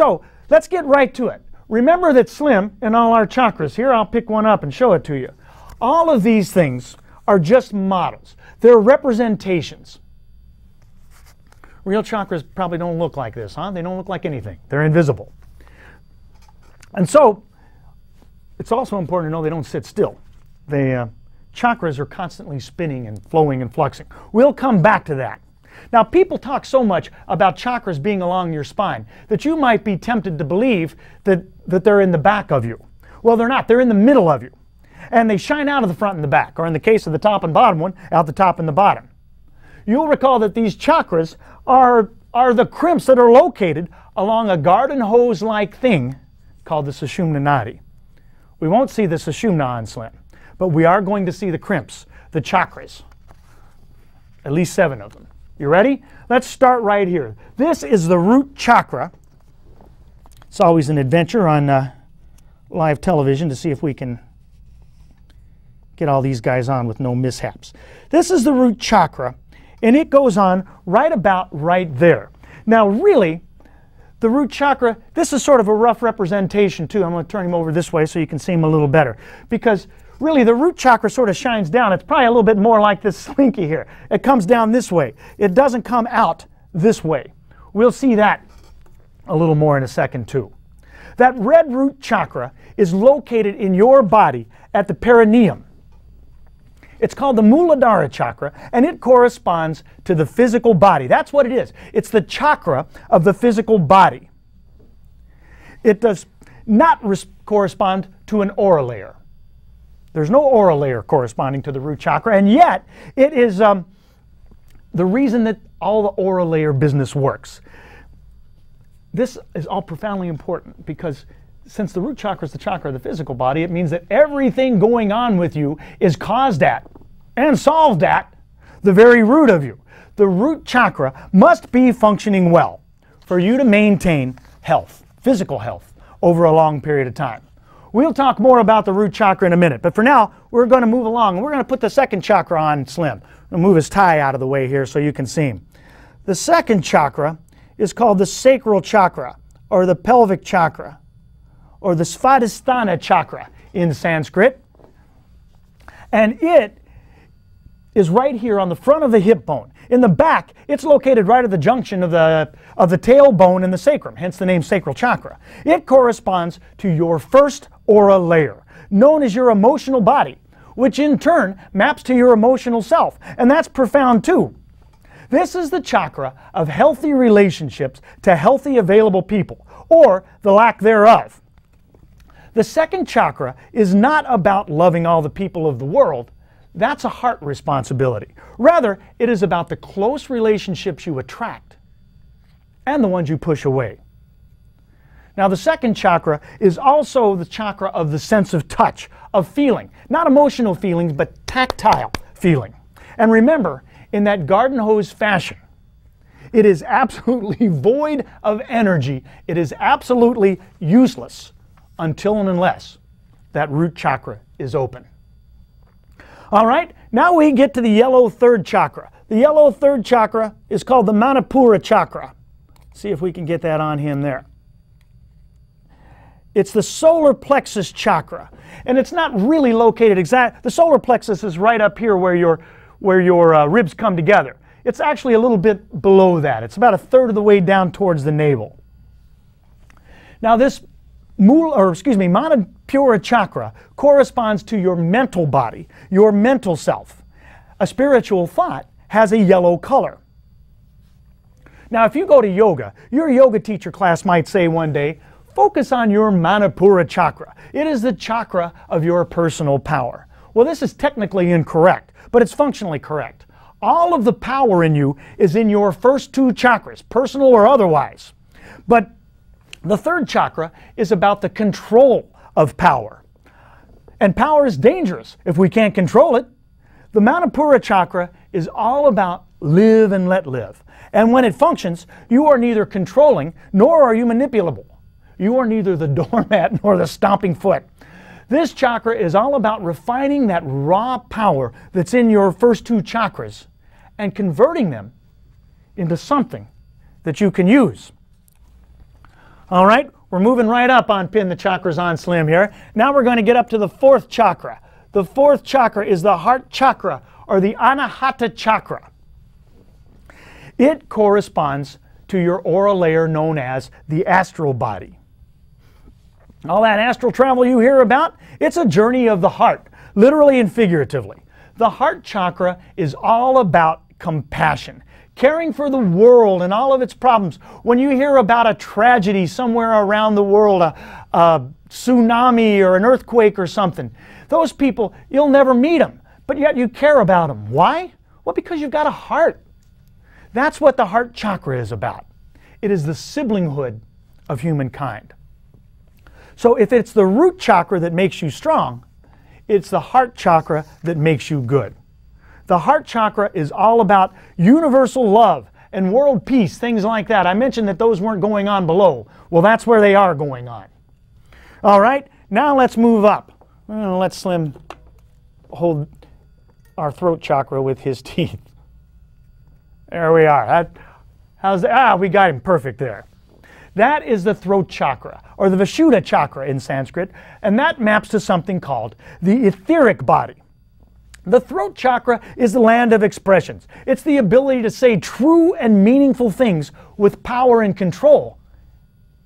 So let's get right to it. Remember that Slim and all our chakras, here I'll pick one up and show it to you. All of these things are just models. They're representations. Real chakras probably don't look like this, huh? They don't look like anything. They're invisible. And so it's also important to know they don't sit still. Chakras are constantly spinning and flowing and fluxing. We'll come back to that. Now, people talk so much about chakras being along your spine that you might be tempted to believe that they're in the back of you. Well, they're not. They're in the middle of you. And they shine out of the front and the back, or in the case of the top and bottom one, out the top and the bottom. You'll recall that these chakras are the crimps that are located along a garden hose-like thing called the Sushumna Nadi. We won't see the Sushumna on Slim, but we are going to see the crimps, the chakras. At least 7 of them. You ready? Let's start right here. This is the root chakra. It's always an adventure on live television to see if we can get all these guys on with no mishaps. This is the root chakra, and it goes on right about right there. Now, really, the root chakra, this is sort of a rough representation too. I'm going to turn him over this way so you can see him a little better. Because really, the root chakra sort of shines down. It's probably a little bit more like this slinky here. It comes down this way. It doesn't come out this way. We'll see that a little more in a second too. That red root chakra is located in your body at the perineum. It's called the Muladhara chakra, and it corresponds to the physical body. That's what it is. It's the chakra of the physical body. It does not correspond to an aura layer. There's no aura layer corresponding to the root chakra, and yet it is the reason that all the aura layer business works. This is all profoundly important because since the root chakra is the chakra of the physical body, it means that everything going on with you is caused at and solved at the very root of you. The root chakra must be functioning well for you to maintain health, physical health, over a long period of time. We'll talk more about the root chakra in a minute, but for now, we're going to move along, and we're going to put the second chakra on Slim. I'll move his tie out of the way here so you can see him. The second chakra is called the sacral chakra, or the pelvic chakra, or the Svadhisthana chakra in Sanskrit. And it is right here on the front of the hip bone. In the back, it's located right at the junction of the tailbone and the sacrum, hence the name sacral chakra. It corresponds to your first aura layer, known as your emotional body, which in turn maps to your emotional self. And that's profound too. This is the chakra of healthy relationships to healthy available people, or the lack thereof. The second chakra is not about loving all the people of the world. That's a heart responsibility. Rather, it is about the close relationships you attract and the ones you push away. Now, the second chakra is also the chakra of the sense of touch, of feeling. Not emotional feelings, but tactile feeling. And remember, in that garden hose fashion, it is absolutely void of energy. It is absolutely useless until and unless that root chakra is open. All right, now we get to the yellow third chakra. The yellow third chakra is called the Manipura chakra. See if we can get that on him there. It's the solar plexus chakra, and it's not really located exact. The solar plexus is right up here where your ribs come together. It's actually a little bit below that. It's about 1/3 of the way down towards the navel. Now this Manipura chakra corresponds to your mental body, your mental self. A spiritual thought has a yellow color. Now if you go to yoga, your yoga teacher class might say one day, focus on your Manipura chakra. It is the chakra of your personal power. Well, this is technically incorrect, but it's functionally correct. All of the power in you is in your first 2 chakras, personal or otherwise. But the third chakra is about the control of power. And power is dangerous if we can't control it. The Manipura chakra is all about live and let live. And when it functions, you are neither controlling nor are you manipulable. You are neither the doormat nor the stomping foot. This chakra is all about refining that raw power that's in your first 2 chakras and converting them into something that you can use. All right, we're moving right up on Pin the Chakras on Slim here. Now we're going to get up to the fourth chakra. The fourth chakra is the heart chakra, or the Anahata chakra. It corresponds to your aura layer known as the astral body. All that astral travel you hear about, it's a journey of the heart, literally and figuratively. The heart chakra is all about compassion, caring for the world and all of its problems. When you hear about a tragedy somewhere around the world, a tsunami or an earthquake or something, those people, you'll never meet them, but yet you care about them. Why? Well, because you've got a heart. That's what the heart chakra is about. It is the siblinghood of humankind. So if it's the root chakra that makes you strong, it's the heart chakra that makes you good. The heart chakra is all about universal love and world peace, things like that. I mentioned that those weren't going on below. Well, that's where they are going on. All right, now let's move up. Let Slim hold our throat chakra with his teeth. There we are. How's that? We got him perfect there. That is the throat chakra, or the Vishuddha chakra in Sanskrit, and that maps to something called the etheric body. The throat chakra is the land of expressions. It's the ability to say true and meaningful things with power and control,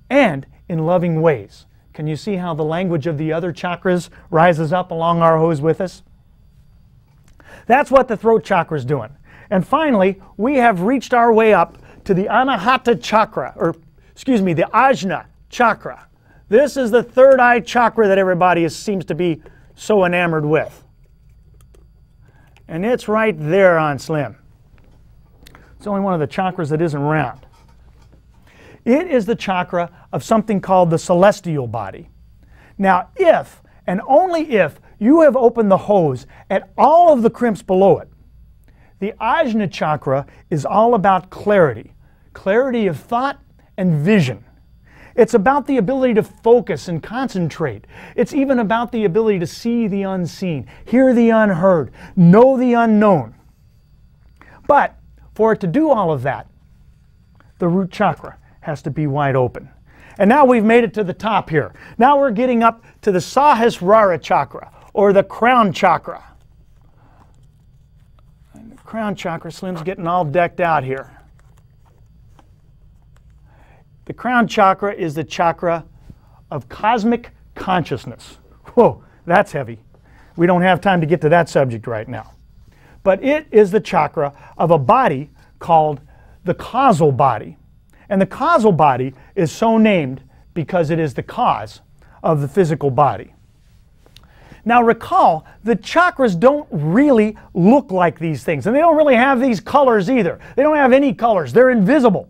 and in loving ways. Can you see how the language of the other chakras rises up along our hose with us? That's what the throat chakra is doing. And finally, we have reached our way up to the Anahata chakra, or excuse me, the Ajna chakra. This is the third eye chakra that everybody seems to be so enamored with. And it's right there on Slim. It's only one of the chakras that isn't round. It is the chakra of something called the celestial body. Now, if, and only if, you have opened the hose at all of the crimps below it, the Ajna chakra is all about clarity. Clarity of thought and vision. It's about the ability to focus and concentrate. It's even about the ability to see the unseen, hear the unheard, know the unknown. But for it to do all of that, the root chakra has to be wide open. And now we've made it to the top here. Now we're getting up to the Sahasrara chakra, or the crown chakra. And the crown chakra, Slim's getting all decked out here. The crown chakra is the chakra of cosmic consciousness. Whoa, that's heavy. We don't have time to get to that subject right now. But it is the chakra of a body called the causal body. And the causal body is so named because it is the cause of the physical body. Now recall, the chakras don't really look like these things, and they don't really have these colors either. They don't have any colors. They're invisible.